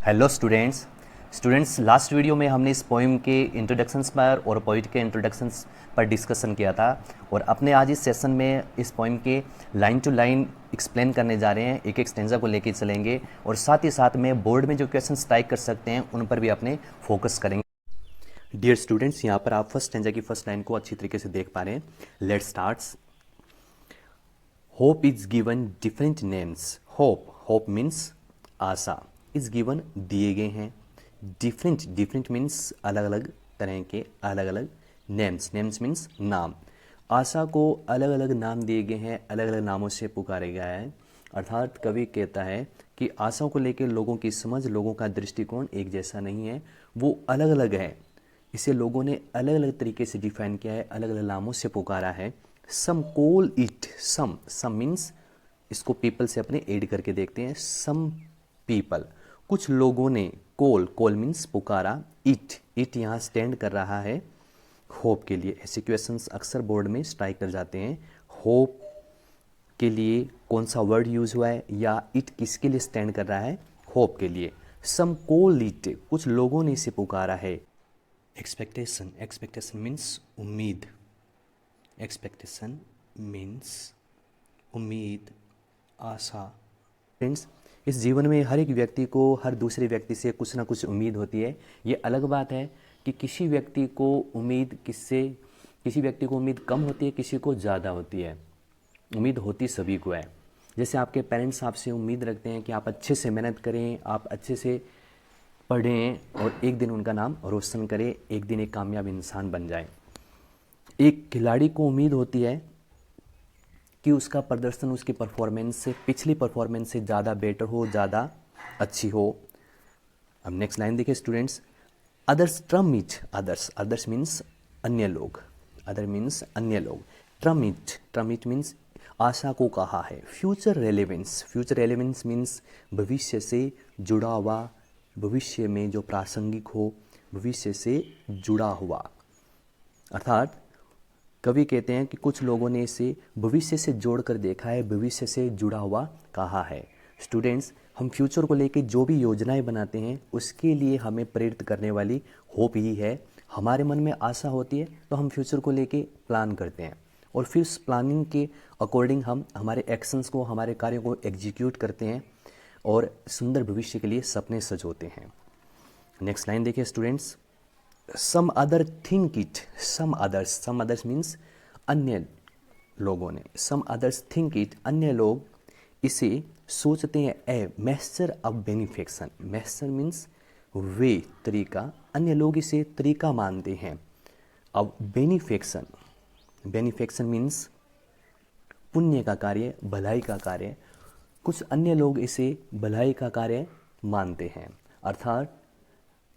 Hello students last video में हमने इस पोइम के इंट्रोडक्शंस पर और पोइट के इंट्रोडक्शंस पर डिस्कशन किया था और अपने आज इस सेशन में इस पोइम के लाइन टू लाइन एक्सप्लेन करने जा रहे हैं, एक एक स्टेंजा को लेके चलेंगे और साथ ही साथ में बोर्ड में जो क्वेश्चंस टाइप कर सकते हैं उन पर भी अपने फोकस करेंगे। डियर स्टूडेंट्स, यहाँ पर आप फर्स्ट स्टेंजा की फर्स्ट लाइन को अच्छी तरीके से देख पा रहे हैं। Let's starts. Hope is given different names. Hope means Asha, is given दिए गए हैं, डिफरेंट मीन्स अलग अलग तरह के, अलग अलग नेम्स मीन्स नाम। आशा को अलग अलग नाम दिए गए हैं, अलग अलग नामों से पुकारे गया है। अर्थात कवि कहता है कि आशा को लेकर लोगों की समझ, लोगों का दृष्टिकोण एक जैसा नहीं है, वो अलग अलग है। इसे लोगों ने अलग अलग तरीके से डिफाइन किया है, अलग अलग नामों से पुकारा है। सम कॉल इट, सम मीन्स इसको पीपल से अपने ऐड करके देखते हैं। सम पीपल, कुछ लोगों ने, कॉल मीन्स पुकारा, इट यहाँ स्टैंड कर रहा है होप के लिए। ऐसे क्वेश्चंस अक्सर बोर्ड में स्ट्राइक कर जाते हैं। होप के लिए कौन सा वर्ड यूज हुआ है या इट किसके लिए स्टैंड कर रहा है? होप के लिए। सम कॉल इट, कुछ लोगों ने इसे पुकारा है। एक्सपेक्टेशन मीन्स उम्मीद। एक्सपेक्टेशन मीन्स उम्मीद, आशा। फ्रेंड्स, इस जीवन में हर एक व्यक्ति को हर दूसरे व्यक्ति से कुछ ना कुछ उम्मीद होती है। ये अलग बात है कि किसी व्यक्ति को उम्मीद कम होती है, किसी को ज़्यादा होती है। उम्मीद होती सभी को है। जैसे आपके पेरेंट्स आपसे उम्मीद रखते हैं कि आप अच्छे से मेहनत करें, आप अच्छे से पढ़ें और एक दिन उनका नाम रोशन करें, एक दिन एक कामयाब इंसान बन जाए। एक खिलाड़ी को उम्मीद होती है कि उसका प्रदर्शन उसकी परफॉर्मेंस से, पिछली परफॉर्मेंस से ज़्यादा बेटर हो, ज़्यादा अच्छी हो। अब नेक्स्ट लाइन देखिए students. Others term it, others means अन्य लोग, अदर मीन्स अन्य लोग। ट्रम इट मीन्स आशा को कहा है। फ्यूचर रेलेवेंस मीन्स भविष्य से जुड़ा हुआ, भविष्य में जो प्रासंगिक हो, भविष्य से जुड़ा हुआ। अर्थात कवि कहते हैं कि कुछ लोगों ने इसे भविष्य से जोड़कर देखा है, भविष्य से जुड़ा हुआ कहा है। स्टूडेंट्स, हम फ्यूचर को लेकर जो भी योजनाएं बनाते हैं उसके लिए हमें प्रेरित करने वाली होप ही है। हमारे मन में आशा होती है तो हम फ्यूचर को लेकर प्लान करते हैं और फिर उस प्लानिंग के अकॉर्डिंग हम हमारे एक्शंस को, हमारे कार्यों को एग्जीक्यूट करते हैं और सुंदर भविष्य के लिए सपने सजोते हैं। नेक्स्ट लाइन देखिए students. Some other think it, some others means अन्य लोगों ने। सम अदर्स थिंक इट, अन्य लोग इसे सोचते हैं a major of beneficiation. Major means way, तरीका, अन्य लोग इसे तरीका मानते हैं। अब बेनिफिकेशन मीन्स पुण्य का कार्य, भलाई का कार्य। कुछ अन्य लोग इसे भलाई का कार्य मानते हैं। अर्थात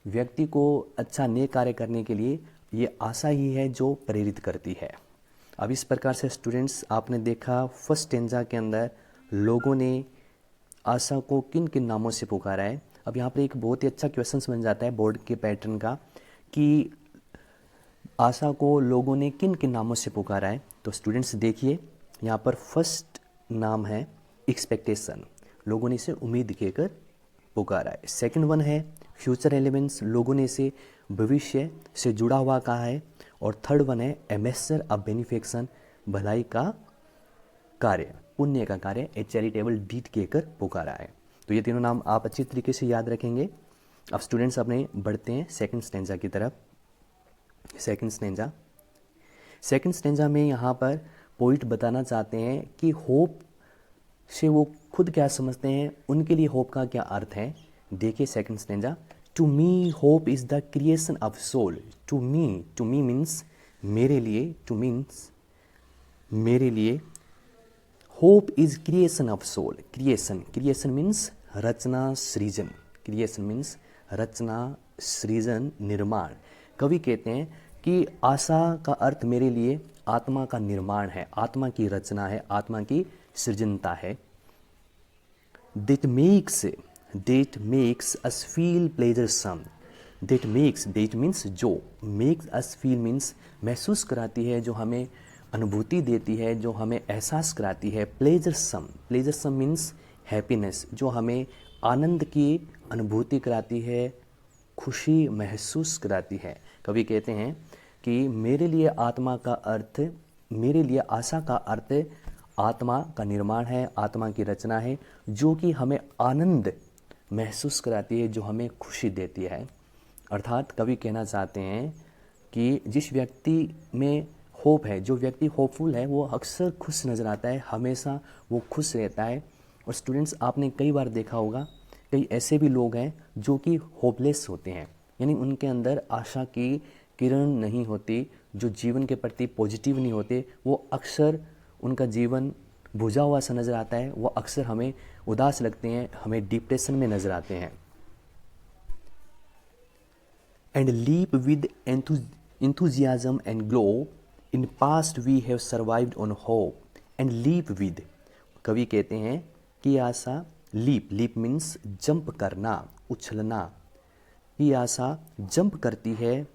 व्यक्ति को अच्छा नेक कार्य करने के लिए ये आशा ही है जो प्रेरित करती है। अब इस प्रकार से स्टूडेंट्स, आपने देखा फर्स्ट स्टेंजा के अंदर लोगों ने आशा को किन किन नामों से पुकारा है। अब यहाँ पर एक बहुत ही अच्छा क्वेश्चन बन जाता है बोर्ड के पैटर्न का कि आशा को लोगों ने किन किन नामों से पुकारा है। तो स्टूडेंट्स देखिए, यहाँ पर फर्स्ट नाम है एक्सपेक्टेशन, लोगों ने इसे उम्मीद कहकर पुकारा है। सेकंड वन है फ्यूचर एलिमेंट्स, लोगों ने इसे भविष्य से जुड़ा हुआ कहा है। और थर्ड वन है ए मेजर ऑफ बेनिफिकेशन, भलाई का कार्य, पुण्य का कार्य, ए चैरिटेबल डीड कहकर पुकारा है। तो ये तीनों नाम आप अच्छी तरीके से याद रखेंगे। अब स्टूडेंट्स अपने बढ़ते हैं सेकंड स्टेंजा की तरफ। सेकंड स्टेंजा में यहाँ पर पोइट बताना चाहते हैं कि होप से वो खुद क्या समझते हैं, उनके लिए होप का क्या अर्थ है। देखिए second stanza. To me hope is the creation of soul. To me means मेरे लिए, टू मीन्स मेरे लिए। Hope is creation of soul. Creation means रचना, सृजन। क्रिएशन मीन्स रचना, सृजन, निर्माण। कवि कहते हैं कि आशा का अर्थ मेरे लिए आत्मा का निर्माण है, आत्मा की रचना है, आत्मा की सृजनता है। That makes us feel pleasuresome. That means जो, makes us feel means महसूस कराती है, जो हमें अनुभूति देती है, जो हमें एहसास कराती है। pleasuresome means हैप्पीनेस, जो हमें आनंद की अनुभूति कराती है, खुशी महसूस कराती है। कवि कहते हैं कि मेरे लिए आशा का अर्थ आत्मा का निर्माण है, आत्मा की रचना है, जो कि हमें आनंद महसूस कराती है, जो हमें खुशी देती है। अर्थात कवि कहना चाहते हैं कि जिस व्यक्ति में होप है, जो व्यक्ति होपफुल है, वो अक्सर खुश नज़र आता है, हमेशा वो खुश रहता है। और स्टूडेंट्स, आपने कई बार देखा होगा कई ऐसे भी लोग हैं जो कि होपलेस होते हैं, यानी उनके अंदर आशा की किरण नहीं होती, जो जीवन के प्रति पॉजिटिव नहीं होते, वो अक्सर उनका जीवन बुझा हुआ सा नज़र आता है, वो अक्सर हमें उदास लगते हैं, हमें डिप्रेशन में नज़र आते हैं। And leap with enthusiasm and glow, in past we have survived on hope and leap with, कवि कहते हैं कि आशा लीप मीन्स जंप करना, उछलना, कि आशा जंप करती है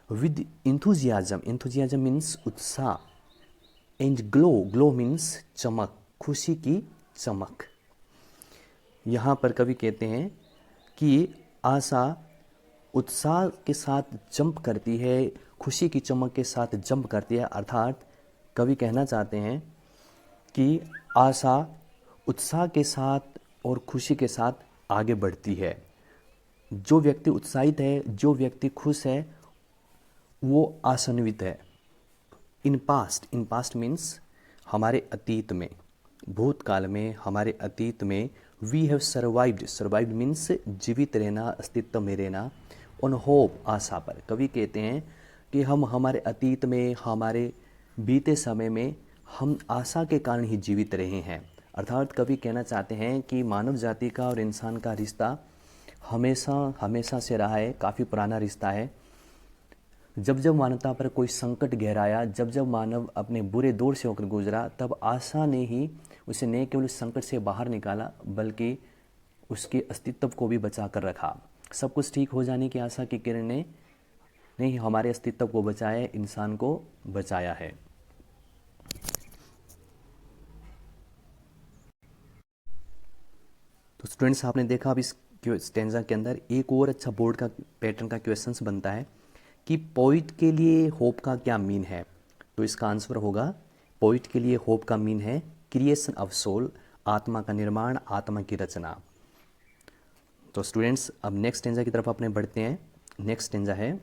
विद इंथुजियाजम मीन्स उत्साह, एंड ग्लो मीन्स चमक, खुशी की चमक। यहाँ पर कवि कहते हैं कि आशा उत्साह के साथ जंप करती है, खुशी की चमक के साथ जंप करती है। अर्थात कवि कहना चाहते हैं कि आशा उत्साह के साथ और खुशी के साथ आगे बढ़ती है। जो व्यक्ति उत्साहित है, जो व्यक्ति खुश है, वो आशान्वित है। इन पास्ट मीन्स हमारे अतीत में, भूतकाल में, हमारे अतीत में वी हैव सर्वाइव्ड मीन्स जीवित रहना, अस्तित्व में रहना, ऑन होप आशा पर। कवि कहते हैं कि हम हमारे अतीत में, हमारे बीते समय में हम आशा के कारण ही जीवित रहे हैं। अर्थात कवि कहना चाहते हैं कि मानव जाति का और इंसान का रिश्ता हमेशा से रहा है, काफ़ी पुराना रिश्ता है। जब जब मानवता पर कोई संकट गहराया, जब जब मानव अपने बुरे दौर से होकर गुजरा, तब आशा ने ही उसे न केवल उस संकट से बाहर निकाला, बल्कि उसके अस्तित्व को भी बचा कर रखा। सब कुछ ठीक हो जाने की आशा की किरण ने नहीं हमारे अस्तित्व को बचाया, इंसान को बचाया है। तो स्टूडेंट्स, आपने देखा अब इस स्टेंजा के अंदर एक और अच्छा बोर्ड का पैटर्न का क्वेश्चंस बनता है कि पोइट के लिए होप का क्या मीन है। तो इसका आंसर होगा, पोइट के लिए होप का मीन है क्रिएशन ऑफ सोल, आत्मा का निर्माण, आत्मा की रचना। तो स्टूडेंट्स, अब नेक्स्ट स्टेंजा की तरफ अपने बढ़ते हैं। नेक्स्ट स्टेंजा है,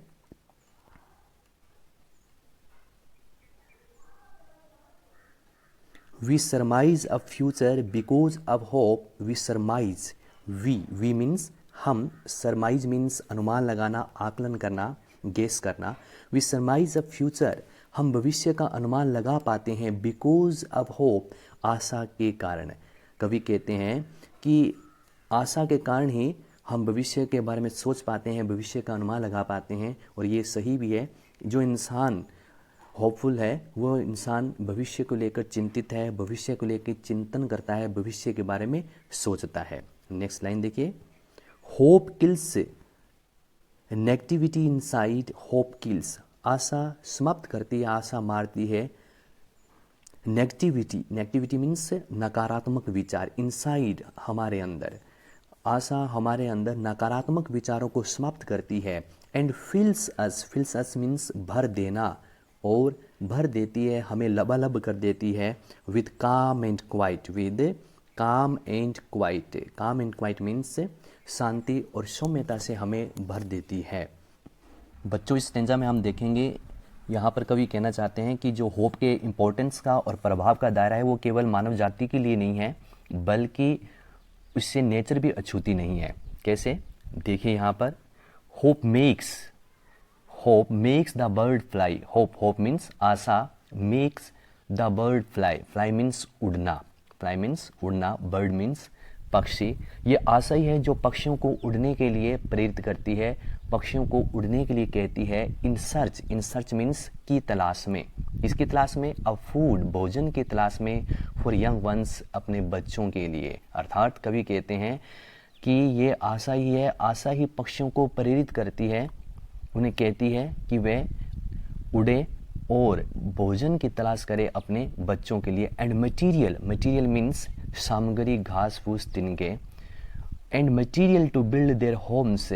we surmise a future because of hope we surmise. We means हम, सरमाइज मीन्स अनुमान लगाना, आकलन करना, गेस करना। वी सरमाइज अ फ्यूचर, हम भविष्य का अनुमान लगा पाते हैं, बिकॉज ऑफ होप, आशा के कारण। कवि कहते हैं कि आशा के कारण ही हम भविष्य के बारे में सोच पाते हैं, भविष्य का अनुमान लगा पाते हैं। और ये सही भी है, जो इंसान होपफुल है वो इंसान भविष्य को लेकर चिंतित है, भविष्य को लेकर चिंतन करता है, भविष्य के बारे में सोचता है। नेक्स्ट लाइन देखिए, hope kills negativity inside, hope kills, आशा समाप्त करती है, आशा मारती है नेगेटिविटी मीन्स नकारात्मक विचार, इनसाइड हमारे अंदर, आशा हमारे अंदर नकारात्मक विचारों को समाप्त करती है। एंड फिल्स अस मीन्स भर देना, और भर देती है, हमें लबालब कर देती है विद काम एंड क्वाइट, काम एंड क्वाइट मीन्स शांति और सौम्यता से हमें भर देती है। बच्चों, इस स्टेंजा में हम देखेंगे, यहाँ पर कवि कहना चाहते हैं कि जो होप के इम्पोर्टेंस का और प्रभाव का दायरा है वो केवल मानव जाति के लिए नहीं है, बल्कि उससे नेचर भी अछूती नहीं है। कैसे? देखिए यहाँ पर, hope makes the bird fly. Hope means Asha, makes the bird fly means उड़ना, बर्ड मीन्स पक्षी। ये आशा ही है जो पक्षियों को उड़ने के लिए प्रेरित करती है, पक्षियों को उड़ने के लिए कहती है। इन सर्च मीन्स की तलाश में, इसकी तलाश में, अ फूड भोजन की तलाश में, फॉर यंग वंस अपने बच्चों के लिए। अर्थात कवि कहते हैं कि ये आशा ही है, आशा ही पक्षियों को प्रेरित करती है, उन्हें कहती है कि वे उड़े और भोजन की तलाश करें अपने बच्चों के लिए। एंड मटीरियल मीन्स सामग्री, घास फूस, तिनके, and material to build their homes,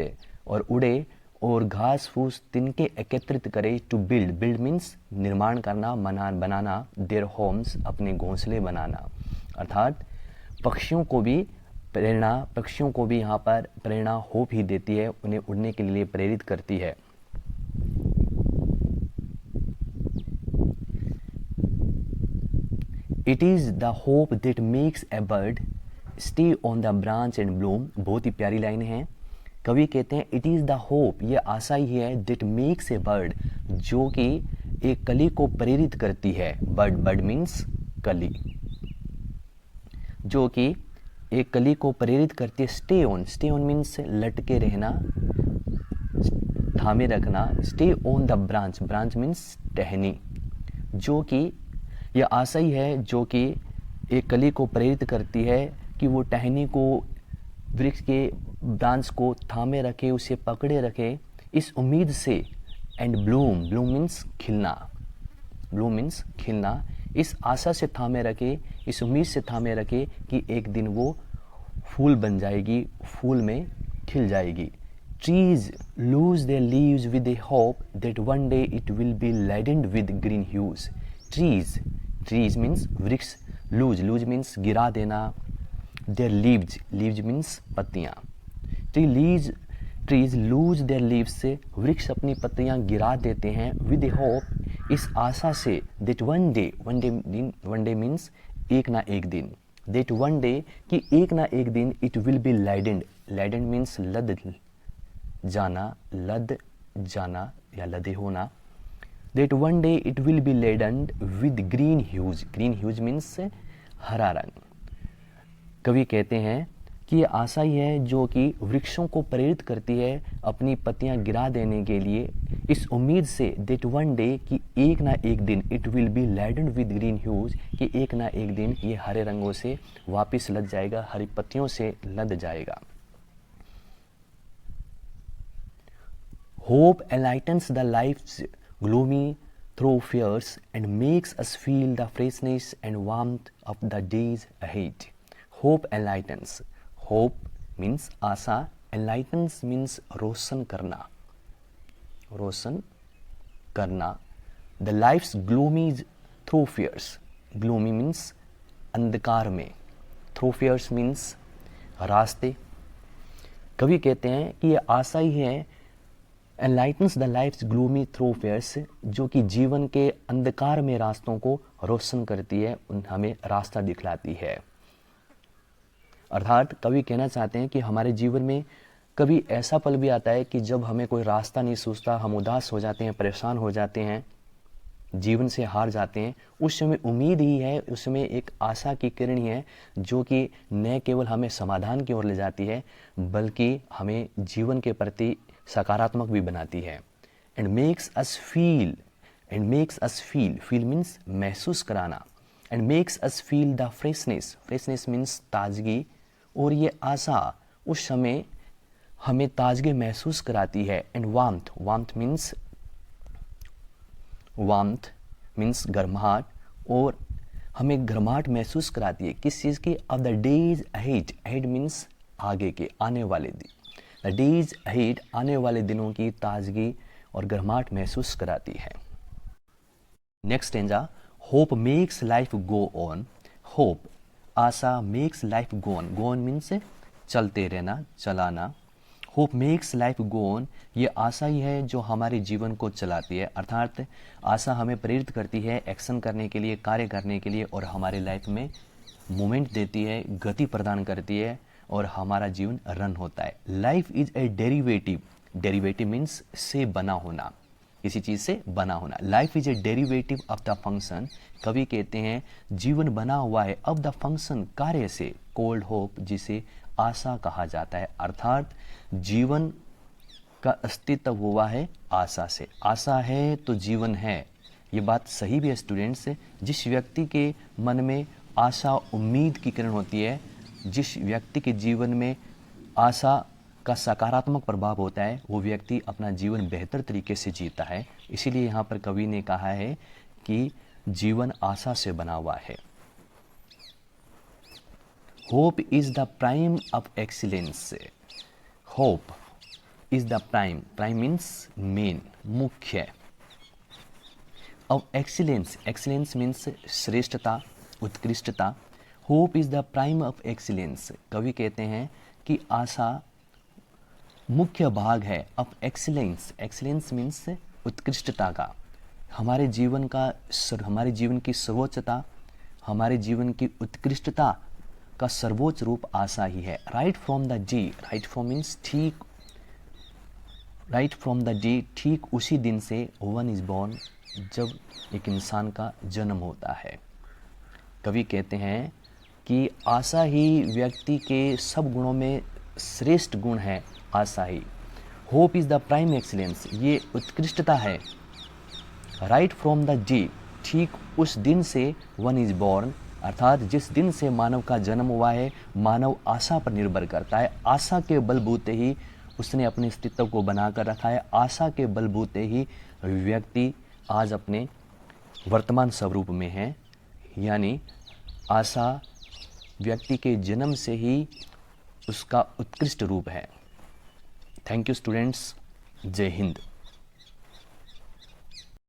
और उड़े और घास फूस तिनके एकत्रित करे, टू बिल्ड, बिल्ड मीन्स निर्माण करना, बनाना, देयर होम्स अपने घोंसले बनाना। अर्थात पक्षियों को भी यहाँ पर प्रेरणा होप ही देती है, उन्हें उड़ने के लिए प्रेरित करती है। It is the hope that makes a bird stay on the branch and Bloom. बहुत ही प्यारी लाइन है। कवि कहते हैं इट इज़ द होप, ये आशा ही है, दैट मेक्स ए बर्ड, जो कि एक कली को प्रेरित करती है। बर्ड मीन्स कली, जो कि एक कली को प्रेरित करती है। स्टे ऑन मीन्स लटके रहना, थामे रखना। Stay on the branch means टहनी, जो कि यह आशा ही है जो कि एक कली को प्रेरित करती है कि वो टहनी को, वृक्ष के ब्रांच को थामे रखे, उसे पकड़े रखे, इस उम्मीद से। एंड ब्लूम मीन्स खिलना, इस आशा से थामे रखे, इस उम्मीद से थामे रखे कि एक दिन वो फूल बन जाएगी, फूल में खिल जाएगी। Trees lose their leaves with a hope that one day it will be ladened with green huge. Trees means वृक्ष, लूज मीन्स गिरा देना, देयर लीव्स मीन्स पत्तियाँ। ट्रीज लूज देयर लीव्स से, वृक्ष अपनी पत्तियाँ गिरा देते हैं, विद ए होप, इस आशा से, दैट वन डे मीन्स एक ना एक दिन, दैट वन डे कि एक ना एक दिन, it will be ladened means लद जाना या लदे होना, that one day it will be ladened with green huge means हरा रंग। कवि कहते हैं कि ये आशा ही है जो कि वृक्षों को प्रेरित करती है अपनी पत्तियां गिरा देने के लिए, इस उम्मीद से, दैट वन डे कि एक ना एक दिन, it will be ladened with green huge, कि एक ना एक दिन ये हरे रंगों से वापस लद जाएगा, हरी पत्तियों से लद जाएगा। Hope enlightens the life's gloomy thoroughfares and makes us feel the freshness and warmth of the days ahead. Hope enlightens. Hope means Asha, enlightens means रोशन करना। The life's gloomy thoroughfares. Gloomy means अंधकार में, thoroughfares means रास्ते। कवि कहते हैं कि ये आशा ही है, एनलाइटन्स द लाइफ्स ग्लूमी थ्रोफेयर्स, जो कि जीवन के अंधकार में रास्तों को रोशन करती है, हमें रास्ता दिखलाती है। अर्थात कवि कहना चाहते हैं कि हमारे जीवन में कभी ऐसा पल भी आता है कि जब हमें कोई रास्ता नहीं सूझता, हम उदास हो जाते हैं, परेशान हो जाते हैं, जीवन से हार जाते हैं। उस समय उम्मीद ही है, उस समय एक आशा की किरण ही है जो कि न केवल हमें समाधान की ओर ले जाती है, बल्कि हमें जीवन के प्रति सकारात्मक भी बनाती है। And makes us feel, feel means महसूस कराना, and makes us feel the freshness means ताजगी, और ये आशा उस समय हमें ताजगी महसूस कराती है। एंड वार्मथ मीन्स गर्माहट, और हमें गर्माहट महसूस कराती है किस चीज़ की? Of the days ahead means आगे के, आने वाले दिन, द डेज अहेड आने वाले दिनों की ताजगी और गर्माहट महसूस कराती है। Next stanza, hope makes life go on. Hope Asha, makes life go on means चलते रहना, चलाना। Hope makes life go on, ये आशा ही है जो हमारे जीवन को चलाती है। अर्थात आशा हमें प्रेरित करती है एक्शन करने के लिए, कार्य करने के लिए, और हमारे लाइफ में मोमेंट देती है, गति प्रदान करती है, और हमारा जीवन रन होता है। Life is a derivative means से बना होना, किसी चीज़ से बना होना। Life is a derivative of the function, कवि कहते हैं जीवन बना हुआ है ऑफ द फंक्शन, कार्य से, कोल्ड होप जिसे आशा कहा जाता है। अर्थात जीवन का अस्तित्व हुआ है आशा से, आशा है तो जीवन है। ये बात सही भी है स्टूडेंट्स। जिस व्यक्ति के मन में आशा, उम्मीद की किरण होती है, जिस व्यक्ति के जीवन में आशा का सकारात्मक प्रभाव होता है, वो व्यक्ति अपना जीवन बेहतर तरीके से जीता है। इसीलिए यहाँ पर कवि ने कहा है कि जीवन आशा से बना हुआ है। Hope is the prime of excellence. Hope is the prime, prime means main, मुख्य, ऑफ एक्सीलेंस, एक्सीलेंस मीन्स श्रेष्ठता, उत्कृष्टता। Hope is the prime of excellence, कवि कहते हैं कि आशा मुख्य भाग है ऑफ एक्सीलेंस, एक्सीलेंस मीन्स उत्कृष्टता का, हमारे जीवन का, हमारे जीवन की सर्वोच्चता, हमारे जीवन की उत्कृष्टता का सर्वोच्च रूप आशा ही है। Right from the day, right from means ठीक, राइट फ्रॉम द डे, ठीक उसी दिन से वन इज बॉर्न, जब एक इंसान का जन्म होता है। कवि कहते हैं कि आशा ही व्यक्ति के सब गुणों में श्रेष्ठ गुण है, आशा ही। Hope is the prime excellence, ये उत्कृष्टता है। राइट फ्रॉम द डे, ठीक उस दिन से वन इज बॉर्न, अर्थात जिस दिन से मानव का जन्म हुआ है, मानव आशा पर निर्भर करता है। आशा के बलबूते ही उसने अपने अस्तित्व को बनाकर रखा है। आशा के बलबूते ही व्यक्ति आज अपने वर्तमान स्वरूप में है, यानी आशा व्यक्ति के जन्म से ही उसका उत्कृष्ट रूप है। थैंक यू स्टूडेंट्स, जय हिंद।